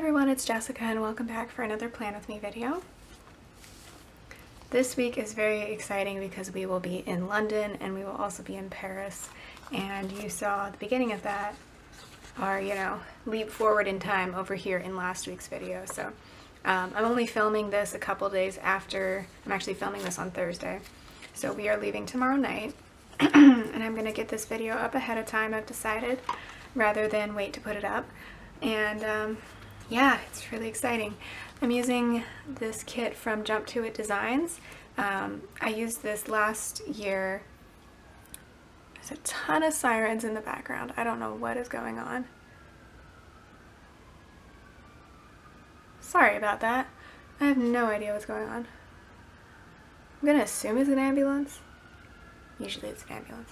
everyone, it's Jessica and welcome back for another Plan With Me video. This week is very exciting because we will be in London and we will also be in Paris, and you saw the beginning of that, our, leap forward in time over here in last week's video. So I'm only filming this a couple days after. I'm actually filming this on Thursday. So we are leaving tomorrow night and I'm going to get this video up ahead of time, I've decided, rather than wait to put it up. And yeah, it's really exciting. I'm using this kit from Jump To It Designs. I used this last year. There's a ton of sirens in the background. I don't know what is going on. Sorry about that. I have no idea what's going on. I'm gonna assume it's an ambulance. Usually it's an ambulance.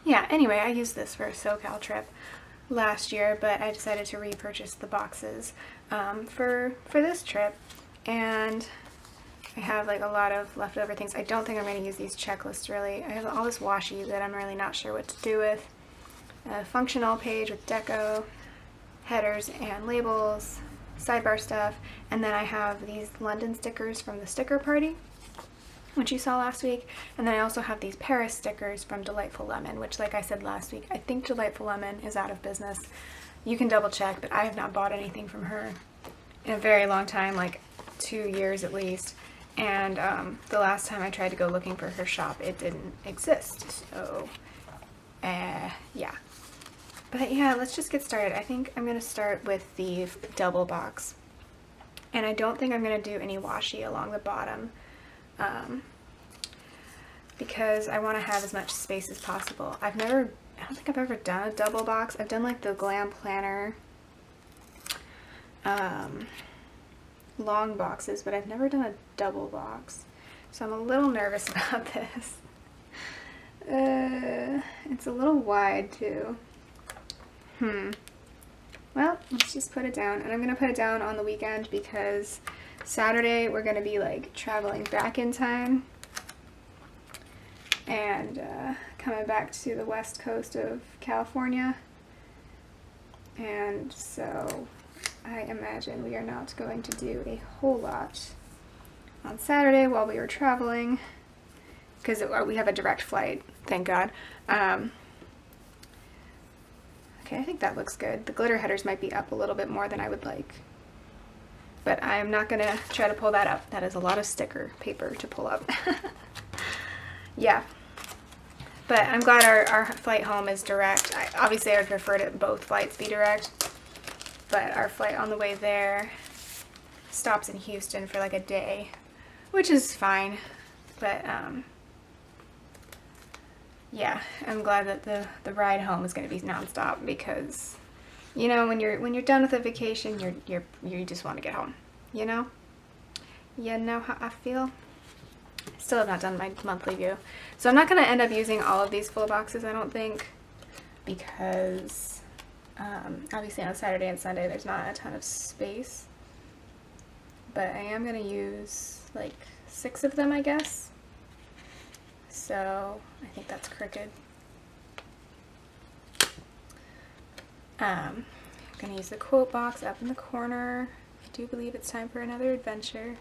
Yeah, anyway, I used this for a SoCal trip last year, but I decided to repurchase the boxes for this trip, and I have like a lot of leftover things. I don't think I'm going to use these checklists really. I have all this washi that I'm really not sure what to do with. A functional page with deco, headers and labels, sidebar stuff, and then I have these London stickers from the sticker party, which you saw last week, and then I also have these Paris stickers from Delightful Lemon, which, like I said last week, I think Delightful Lemon is out of business. You can double check, but I have not bought anything from her in a very long time, like 2 years at least, and the last time I tried to go looking for her shop, it didn't exist, so yeah. But yeah, let's just get started. I think I'm going to start with the double box, and I don't think I'm going to do any washi along the bottom, because I want to have as much space as possible. I don't think I've ever done a double box. I've done like the Glam Planner long boxes, but I've never done a double box. So I'm a little nervous about this. It's a little wide too. Well, let's just put it down. And I'm going to put it down on the weekend because Saturday we're going to be like traveling back in time and coming back to the west coast of California, and so I imagine we are not going to do a whole lot on Saturday while we are traveling because we have a direct flight, thank God. Okay, I think that looks good. The glitter headers might be up a little bit more than I would like, but I'm not going to try to pull that up. That is a lot of sticker paper to pull up. Yeah, but I'm glad our flight home is direct. Obviously I would prefer to both flights be direct, but our flight on the way there stops in Houston for like a day, which is fine. But yeah, I'm glad that the ride home is going to be nonstop because, you know, when you're done with a vacation, you just want to get home. You know how I feel. Still have not done my monthly view, so I'm not going to end up using all of these full boxes, I don't think, because obviously on Saturday and Sunday there's not a ton of space, but I am going to use like 6 of them, I guess. So I think that's crooked. I'm going to use the quote box up in the corner. I do believe it's time for another adventure.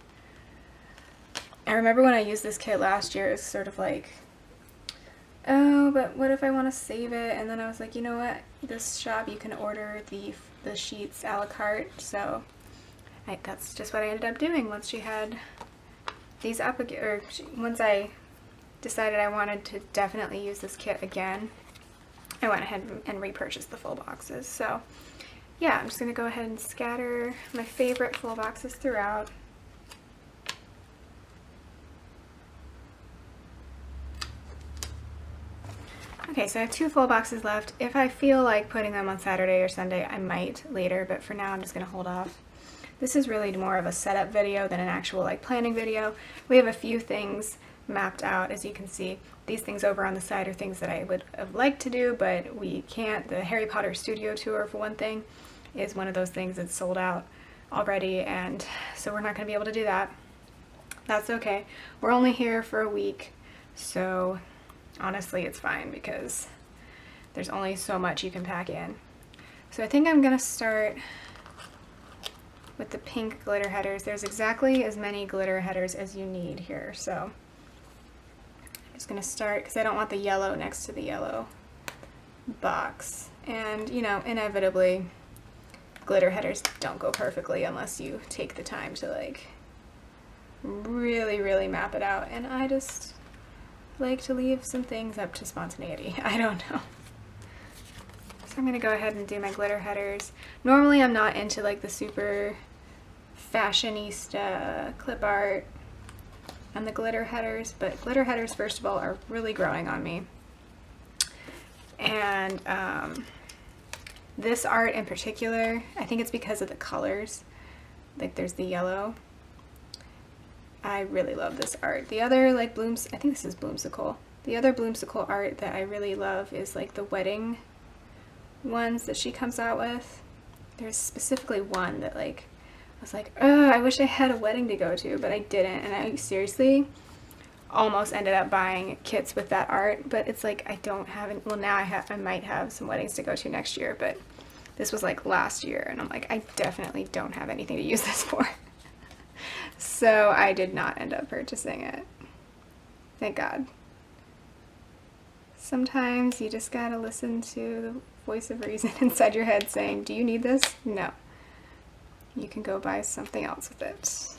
I remember when I used this kit last year, it was sort of like, oh, but what if I want to save it? And then I was like, you know what? This shop, you can order the sheets a la carte. So that's just what I ended up doing once she had these up again, or once I decided I wanted to definitely use this kit again, I went ahead and repurchased the full boxes. So yeah, I'm just going to go ahead and scatter my favorite full boxes throughout. Okay, so I have 2 full boxes left. If I feel like putting them on Saturday or Sunday, I might later, but for now I'm just going to hold off. This is really more of a setup video than an actual like planning video. We have a few things mapped out, as you can see. These things over on the side are things that I would have liked to do, but we can't. The Harry Potter studio tour, for one thing, is one of those things that's sold out already, and so we're not going to be able to do that. That's okay. We're only here for a week, so honestly it's fine because there's only so much you can pack in. So I think I'm gonna start with the pink glitter headers. There's exactly as many glitter headers as you need here, so I'm just gonna start because I don't want the yellow next to the yellow box. And you know, inevitably glitter headers don't go perfectly unless you take the time to like really map it out, and I just like to leave some things up to spontaneity. I don't know. So I'm gonna go ahead and do my glitter headers. Normally I'm not into like the super fashionista clip art and the glitter headers, but glitter headers, first of all, are really growing on me. And this art in particular, I think it's because of the colors. Like there's the yellow. I really love this art. The other like blooms, I think this is Bloomsicle. The other Bloomsicle art that I really love is like the wedding ones that she comes out with. There's specifically one that like I was like, oh, I wish I had a wedding to go to, but I didn't, and I seriously almost ended up buying kits with that art, but it's like I don't have any, well now I might have some weddings to go to next year, but this was like last year, and I'm like, I definitely don't have anything to use this for. So I did not end up purchasing it. Thank God. Sometimes you just gotta listen to the voice of reason inside your head saying, do you need this? No. You can go buy something else with it.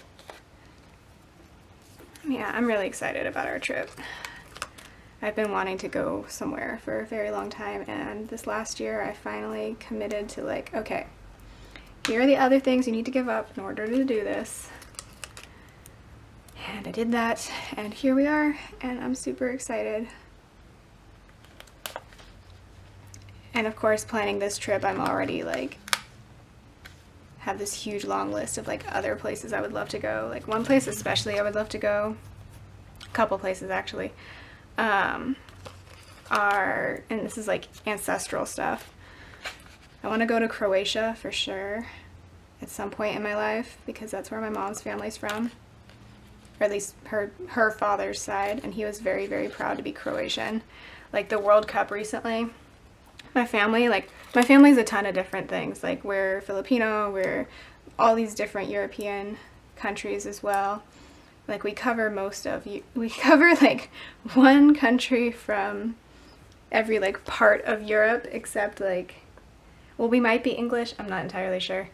Yeah, I'm really excited about our trip. I've been wanting to go somewhere for a very long time, and this last year I finally committed to like, okay, here are the other things you need to give up in order to do this. And I did that, and here we are, and I'm super excited. And of course, planning this trip, I'm already like, have this huge long list of like other places I would love to go. Like one place especially I would love to go, a couple places actually, and this is like ancestral stuff. I want to go to Croatia for sure at some point in my life because that's where my mom's family's from, or at least her father's side, and he was very proud to be Croatian. Like the World Cup recently, my family's a ton of different things. Like we're Filipino, we're all these different European countries as well. Like we cover like one country from every like part of Europe except like, well, we might be English, I'm not entirely sure.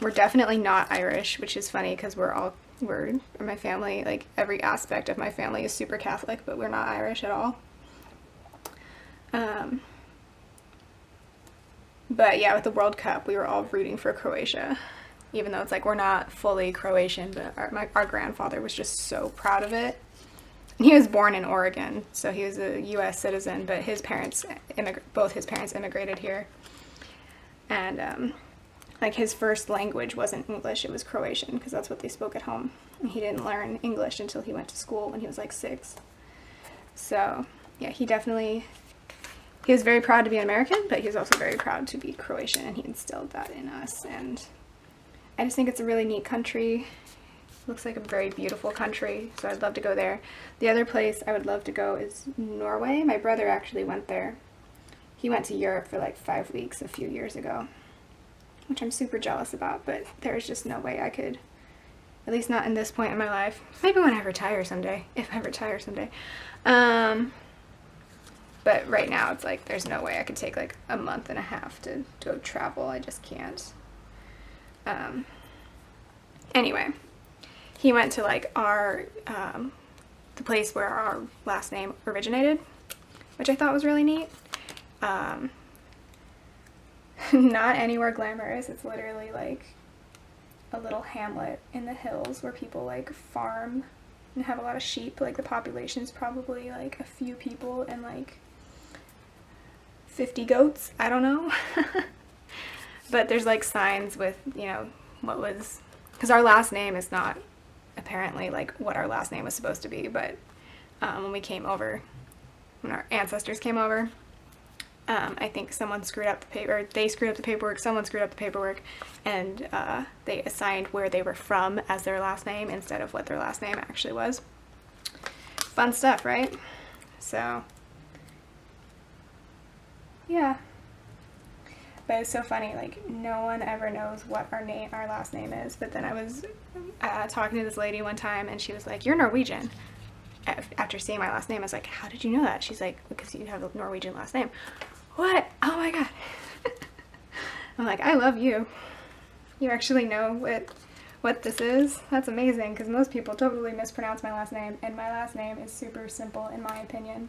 We're definitely not Irish, which is funny because my family, like every aspect of my family is super Catholic, but we're not Irish at all. But yeah, with the World Cup, we were all rooting for Croatia, even though it's like we're not fully Croatian, but our grandfather was just so proud of it. And he was born in Oregon, so he was a U.S. citizen, but both his parents immigrated here. And like his first language wasn't English, it was Croatian, because that's what they spoke at home. And he didn't learn English until he went to school when he was like 6. So yeah, he was very proud to be an American, but he was also very proud to be Croatian, and he instilled that in us. And I just think it's a really neat country. Looks like a very beautiful country, so I'd love to go there. The other place I would love to go is Norway. My brother actually went there. He went to Europe for like 5 weeks a few years ago, which I'm super jealous about, but there's just no way I could, at least not in this point in my life. Maybe when I retire someday, if I retire someday. But right now it's like there's no way I could take like a month and a half to go travel. I just can't. Anyway, he went to like the place where our last name originated, which I thought was really neat. Not anywhere glamorous. It's literally like a little hamlet in the hills where people like farm and have a lot of sheep. Like the population is probably like a few people and like 50 goats. I don't know. But there's like signs with, you know, because our last name is not apparently like what our last name was supposed to be, but when our ancestors came over, I think someone screwed up the paper, they screwed up the paperwork, someone screwed up the paperwork, and they assigned where they were from as their last name instead of what their last name actually was. Fun stuff, right? So, yeah. But it's so funny, like, no one ever knows what our last name is. But then I was talking to this lady one time, and she was like, "You're Norwegian." After seeing my last name, I was like, "How did you know that?" She's like, "Because you have a Norwegian last name." What? Oh my god. I'm like, I love you. You actually know what this is? That's amazing, because most people totally mispronounce my last name, and my last name is super simple in my opinion.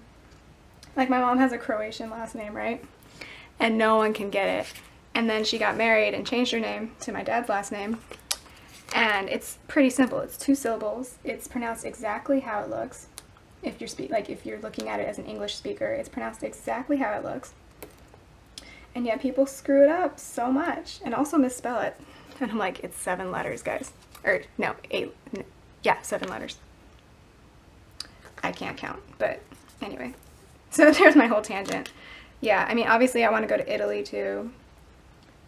Like, my mom has a Croatian last name, right? And no one can get it. And then she got married and changed her name to my dad's last name. And it's pretty simple. It's 2 syllables. It's pronounced exactly how it looks. If you're looking at it as an English speaker, it's pronounced exactly how it looks. And yet people screw it up so much and also misspell it. And I'm like, it's 7 letters, guys. Or no, 8. Yeah, 7 letters. I can't count, but anyway. So there's my whole tangent. Yeah, I mean, obviously I want to go to Italy too.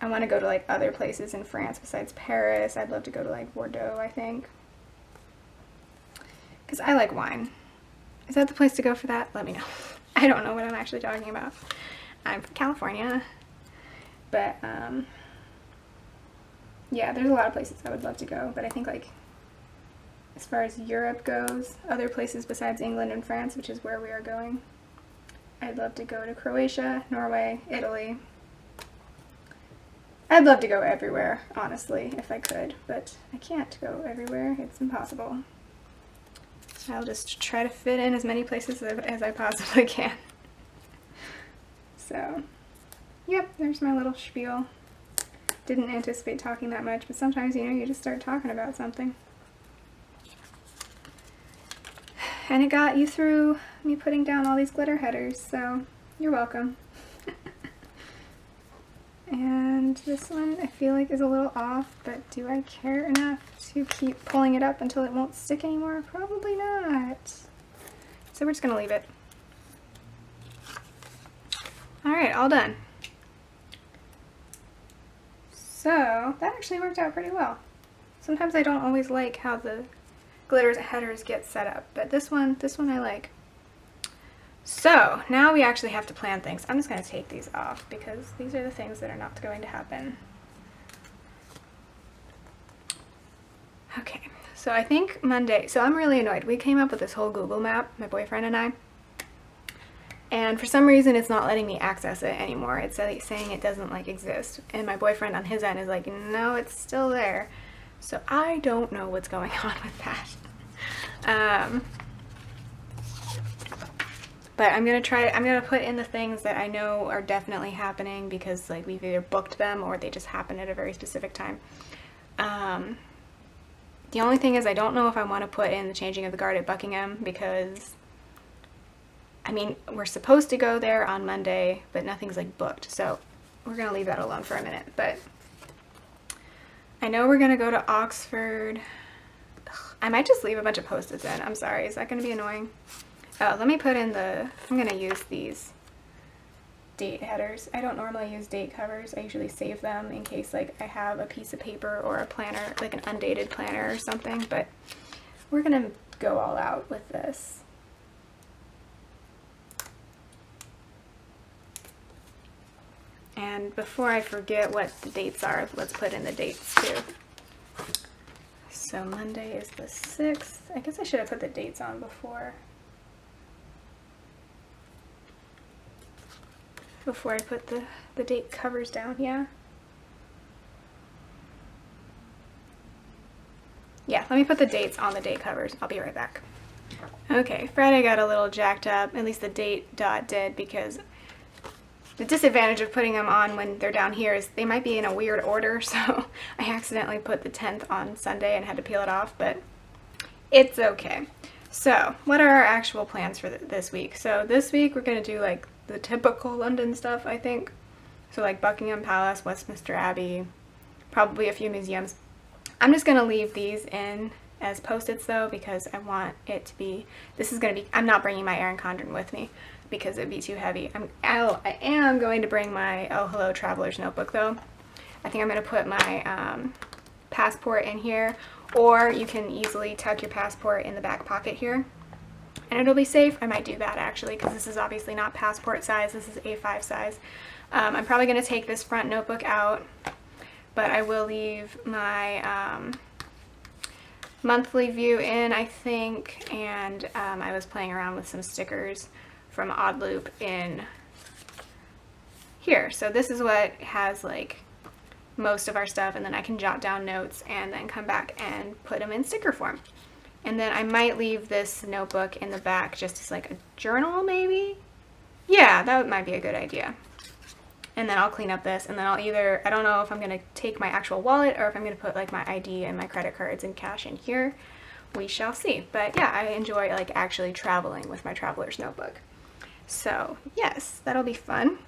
I want to go to like other places in France besides Paris. I'd love to go to like Bordeaux, I think. Because I like wine. Is that the place to go for that? Let me know. I don't know what I'm actually talking about. I'm from California. But, yeah, there's a lot of places I would love to go. But I think, like, as far as Europe goes, other places besides England and France, which is where we are going, I'd love to go to Croatia, Norway, Italy. I'd love to go everywhere, honestly, if I could, but I can't go everywhere. It's impossible. I'll just try to fit in as many places as I possibly can. So, yep, there's my little spiel. Didn't anticipate talking that much, but sometimes, you know, you just start talking about something. And it got you through me putting down all these glitter headers, so you're welcome. And this one I feel like is a little off, but do I care enough to keep pulling it up until it won't stick anymore? Probably not. So we're just gonna leave it. Alright, all done. So that actually worked out pretty well. Sometimes I don't always like how the glitter headers get set up, but this one I like. So now we actually have to plan things. I'm just going to take these off because these are the things that are not going to happen. Okay, so I think Monday, so I'm really annoyed. We came up with this whole Google map, my boyfriend and I, and for some reason it's not letting me access it anymore. It's saying it doesn't like exist, and my boyfriend on his end is like, no, it's still there. So I don't know what's going on with that. But I'm gonna put in the things that I know are definitely happening because like we've either booked them or they just happen at a very specific time. The only thing is I don't know if I want to put in the changing of the guard at Buckingham because, I mean, we're supposed to go there on Monday, but nothing's like booked. So we're gonna leave that alone for a minute. But I know we're gonna go to Oxford. I might just leave a bunch of post-its in. I'm sorry. Is that gonna be annoying? Oh, let me put in I'm gonna use these date headers. I don't normally use date covers. I usually save them in case like I have a piece of paper or a planner, like an undated planner or something, but we're gonna go all out with this. And before I forget what the dates are, let's put in the dates too. So Monday is the 6th. I guess I should have put the dates on before I put the date covers down, yeah? Yeah, let me put the dates on the date covers. I'll be right back. Okay, Friday got a little jacked up, at least the date dot did, because the disadvantage of putting them on when they're down here is they might be in a weird order, so I accidentally put the 10th on Sunday and had to peel it off, but it's okay. So, what are our actual plans for this week? So this week we're going to do like the typical London stuff, I think. So like Buckingham Palace, Westminster Abbey, probably a few museums. I'm just going to leave these in as post-its though because I want it to be, I'm not bringing my Erin Condren with me because it'd be too heavy. I am going to bring my Oh Hello Traveler's Notebook though. I think I'm going to put my passport in here, or you can easily tuck your passport in the back pocket here and it'll be safe, I might do that actually, because this is obviously not passport size, this is A5 size. I'm probably going to take this front notebook out, but I will leave my monthly view in, I think, and I was playing around with some stickers from Odd Loop in here. So this is what has like most of our stuff, and then I can jot down notes and then come back and put them in sticker form. And then I might leave this notebook in the back just as like a journal, maybe? Yeah, that might be a good idea. And then I'll clean up this, and then I'll either, I don't know if I'm going to take my actual wallet or if I'm going to put like my ID and my credit cards and cash in here. We shall see. But yeah, I enjoy like actually traveling with my traveler's notebook. So yes, that'll be fun.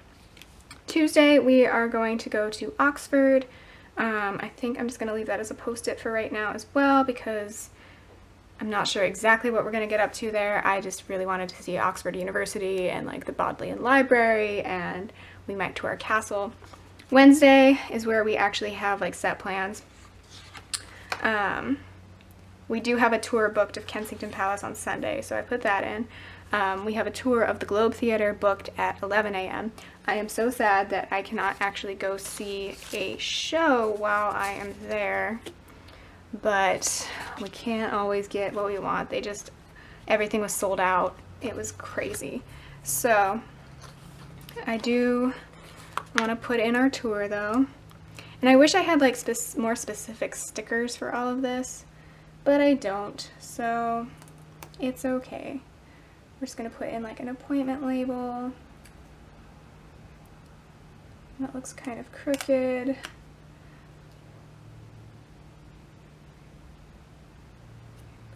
Tuesday, we are going to go to Oxford. I think I'm just going to leave that as a post-it for right now as well, because I'm not sure exactly what we're going to get up to there. I just really wanted to see Oxford University and like the Bodleian Library, and we might tour a castle. Wednesday is where we actually have like set plans. We do have a tour booked of Kensington Palace on Sunday, so I put that in. We have a tour of the Globe Theatre booked at 11 a.m. I am so sad that I cannot actually go see a show while I am there, but we can't always get what we want. Everything was sold out. It was crazy. So I do want to put in our tour though, and I wish I had like more specific stickers for all of this, but I don't, so it's okay. We're just going to put in like an appointment label. That looks kind of crooked.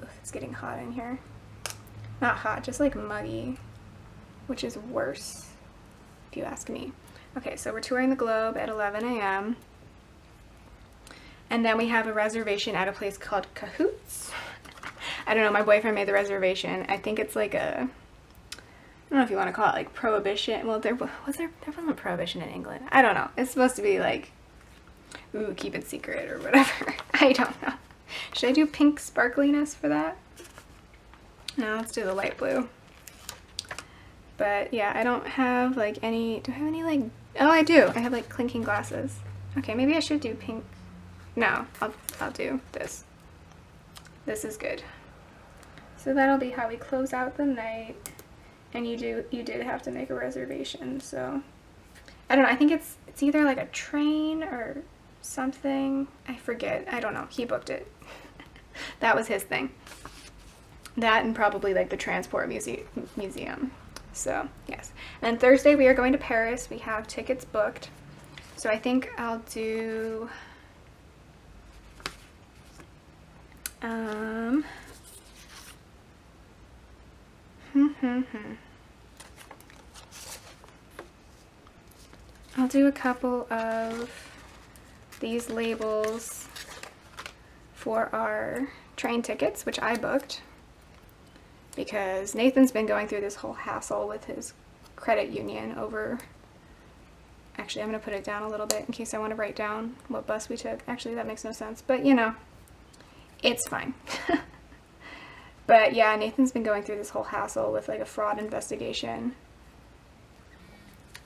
Oof, it's getting hot in here. Not hot, just like muggy, which is worse, if you ask me. Okay, so we're touring the Globe at 11 a.m. And then we have a reservation at a place called Cahoots. I don't know, my boyfriend made the reservation. I think it's like a, I don't know if you want to call it like prohibition. Well, there wasn't prohibition in England. I don't know. It's supposed to be like, ooh, keep it secret or whatever. I don't know. Should I do pink sparkliness for that? No, let's do the light blue. But yeah, I don't have like any, do I have any like, oh I do. I have like clinking glasses. Okay, maybe I should do pink. No, I'll do this. This is good. So that'll be how we close out the night. And you did have to make a reservation, so I don't know. I think it's either like a train or something. I forget. I don't know. He booked it. That was his thing. That and probably like the transport museum. So yes. And Thursday we are going to Paris. We have tickets booked. So I think I'll do I'll do a couple of these labels for our train tickets, which I booked, because Nathan's been going through this whole hassle with his credit union over, actually I'm going to put it down a little bit in case I want to write down what bus we took. Actually that makes no sense, but you know, it's fine. But yeah, Nathan's been going through this whole hassle with like a fraud investigation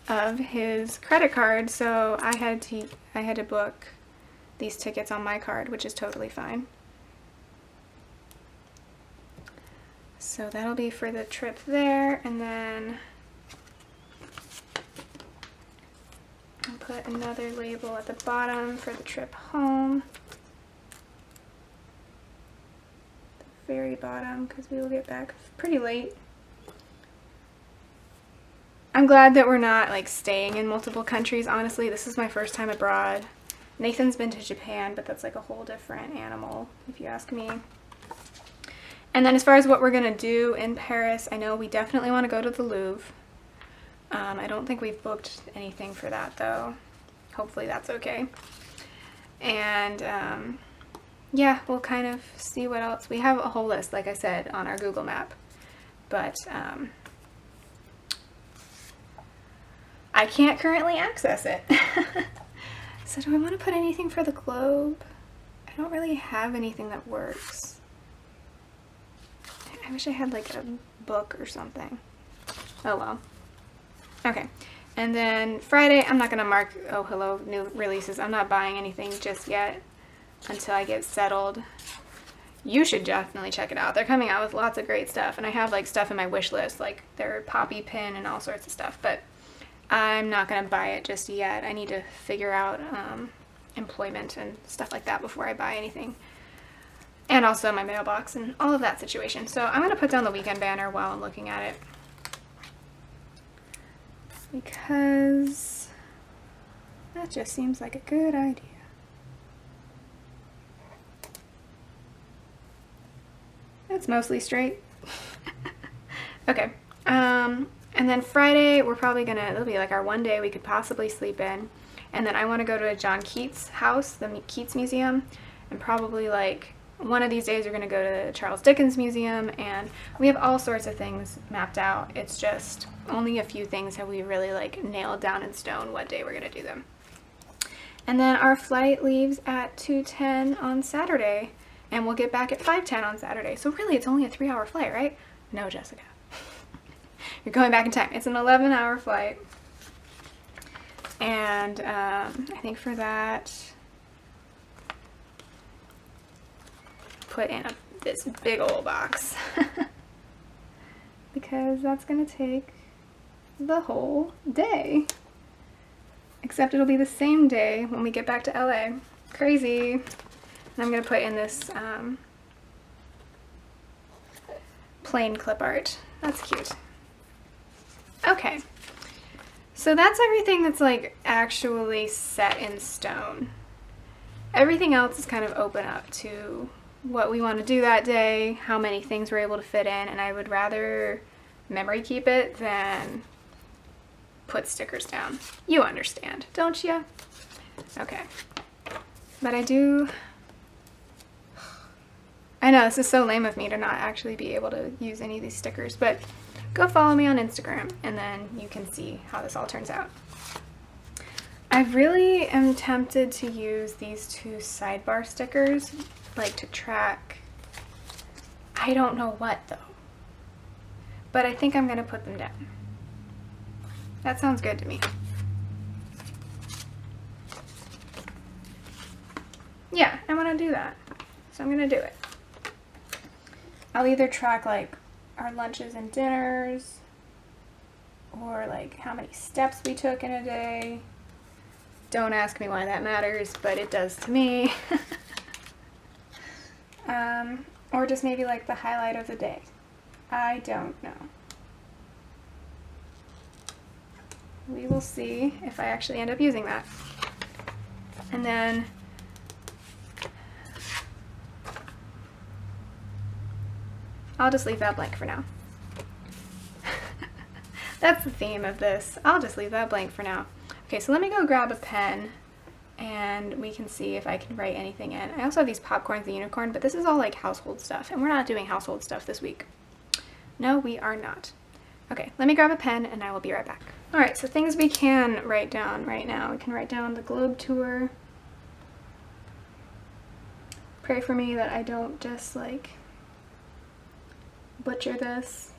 of his credit card, so I had to book these tickets on my card, which is totally fine. So that'll be for the trip there, and then I'll put another label at the bottom for the trip home. The very bottom, because we will get back pretty late. I'm glad that we're not like staying in multiple countries, honestly. This is my first time abroad. Nathan's been to Japan, but that's like a whole different animal, if you ask me. And then as far as what we're gonna do in Paris, I know we definitely want to go to the Louvre. I don't think we've booked anything for that though. Hopefully that's okay. And yeah, we'll kind of see what else. We have a whole list, like I said, on our Google map, but I can't currently access it. So do I want to put anything for the Globe? I don't really have anything that works. I wish I had like a book or something. Oh well. Okay. And then Friday, I'm not going to mark, oh hello, new releases. I'm not buying anything just yet until I get settled. You should definitely check it out. They're coming out with lots of great stuff, and I have like stuff in my wish list, like their poppy pin and all sorts of stuff, but I'm not going to buy it just yet. I need to figure out employment and stuff like that before I buy anything. And also my mailbox and all of that situation. So I'm going to put down the weekend banner while I'm looking at it, because that just seems like a good idea. It's mostly straight. Okay. And then Friday, we're probably gonna, it'll be like our one day we could possibly sleep in. And then I want to go to a John Keats house, the Keats Museum. And probably like one of these days we're gonna go to the Charles Dickens Museum. And we have all sorts of things mapped out. It's just only a few things have we really like nailed down in stone what day we're gonna do them. And then our flight leaves at 2:10 on Saturday. And we'll get back at 5:10 on Saturday. So really, it's only a 3-hour flight, right? No, Jessica. You're going back in time. It's an 11-hour flight. And I think for that, put in this big old box. Because that's going to take the whole day. Except it'll be the same day when we get back to LA. Crazy. I'm going to put in this plain clip art. That's cute. Okay. So that's everything that's like actually set in stone. Everything else is kind of open up to what we want to do that day, how many things we're able to fit in, and I would rather memory keep it than put stickers down. You understand, don't you? Okay. But I know this is so lame of me to not actually be able to use any of these stickers, but go follow me on Instagram and then you can see how this all turns out. I really am tempted to use these 2 sidebar stickers, like to track, I don't know what though, but I think I'm going to put them down. That sounds good to me. Yeah, I want to do that, so I'm going to do it. I'll either track like our lunches and dinners, or like how many steps we took in a day. Don't ask me why that matters, but it does to me. Or just maybe like the highlight of the day. I don't know. We will see if I actually end up using that. And then I'll just leave that blank for now. That's the theme of this. I'll just leave that blank for now. Okay, so let me go grab a pen and we can see if I can write anything in. I also have these Popcorns the Unicorn, but this is all like household stuff, and we're not doing household stuff this week. No, we are not. Okay, let me grab a pen and I will be right back. All right, so things we can write down right now. We can write down the Globe Tour. Pray for me that I don't just like butcher this.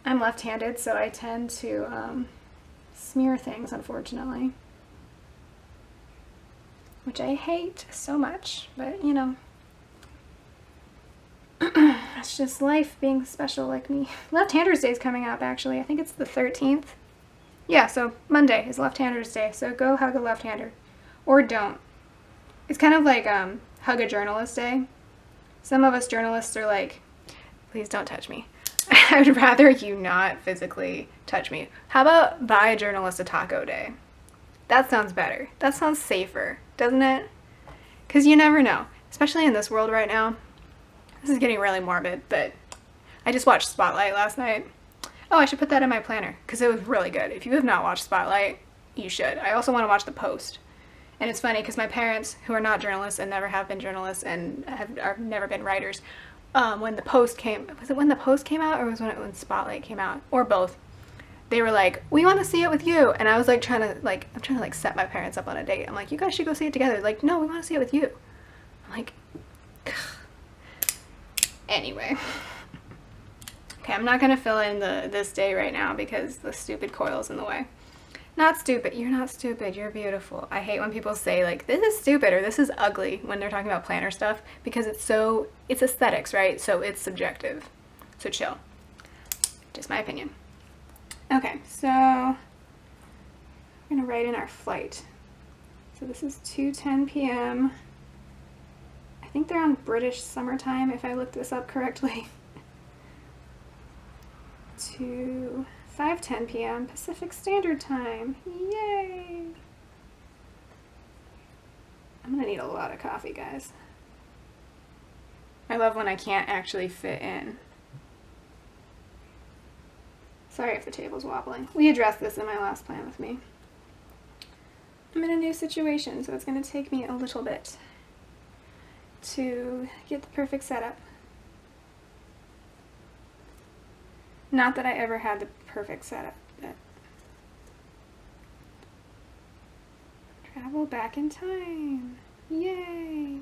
I'm left-handed, so I tend to smear things, unfortunately. Which I hate so much, but you know. It's just life being special like me. Left-Handers Day is coming up, actually. I think it's the 13th. Yeah, so Monday is Left-Handers Day, so go hug a left-hander. Or don't. It's kind of like hug a journalist day. Some of us journalists are like, please don't touch me. I would rather you not physically touch me. How about buy a journalist a taco day? That sounds better. That sounds safer, doesn't it? Because you never know, especially in this world right now. This is getting really morbid, but I just watched Spotlight last night. Oh, I should put that in my planner because it was really good. If you have not watched Spotlight, you should. I also want to watch The Post. And it's funny because my parents, who are not journalists and never have been journalists and have never been writers, when The Post came, was it when The Post came out or was it when Spotlight came out? Or both. They were like, we want to see it with you. And I was like I'm trying to set my parents up on a date. I'm like, you guys should go see it together. Like, no, we want to see it with you. I'm like, Anyway. Okay, I'm not gonna fill in this day right now because the stupid coil's in the way. Not stupid. You're not stupid. You're beautiful. I hate when people say like, this is stupid or this is ugly when they're talking about planner stuff, because it's aesthetics, right? So it's subjective. So chill. Just my opinion. Okay, so we're gonna write in our flight. So this is 2:10 p.m. I think they're on British summertime if I looked this up correctly. To 5:10 p.m. Pacific Standard Time. Yay! I'm gonna need a lot of coffee, guys. I love when I can't actually fit in. Sorry if the table's wobbling. We addressed this in my last plan with me. I'm in a new situation, so it's gonna take me a little bit to get the perfect setup. Not that I ever had the perfect setup, but travel back in time. Yay!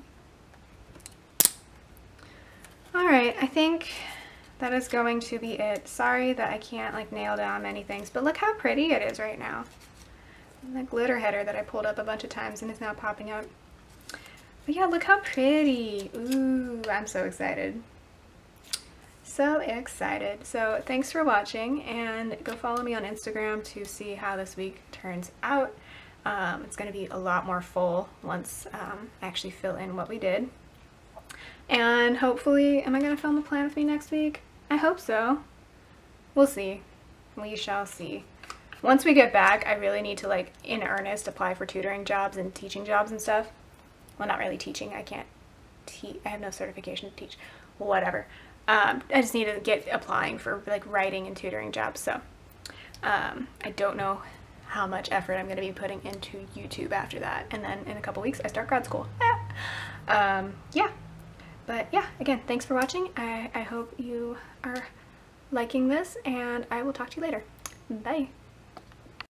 Alright, I think that is going to be it. Sorry that I can't like nail down many things, but look how pretty it is right now. And the glitter header that I pulled up a bunch of times and is now popping out. But yeah, look how pretty. Ooh, I'm so excited. So excited. So thanks for watching, and go follow me on Instagram to see how this week turns out. It's going to be a lot more full once I actually fill in what we did. And hopefully, am I going to film a plan with me next week? I hope so. We'll see. We shall see. Once we get back, I really need to like in earnest apply for tutoring jobs and teaching jobs and stuff. Well, not really teaching. I can't teach. I have no certification to teach. Whatever. I just need to get applying for like writing and tutoring jobs. So I don't know how much effort I'm going to be putting into YouTube after that. And then in a couple weeks, I start grad school. Yeah. But yeah, again, thanks for watching. I hope you are liking this, and I will talk to you later. Bye.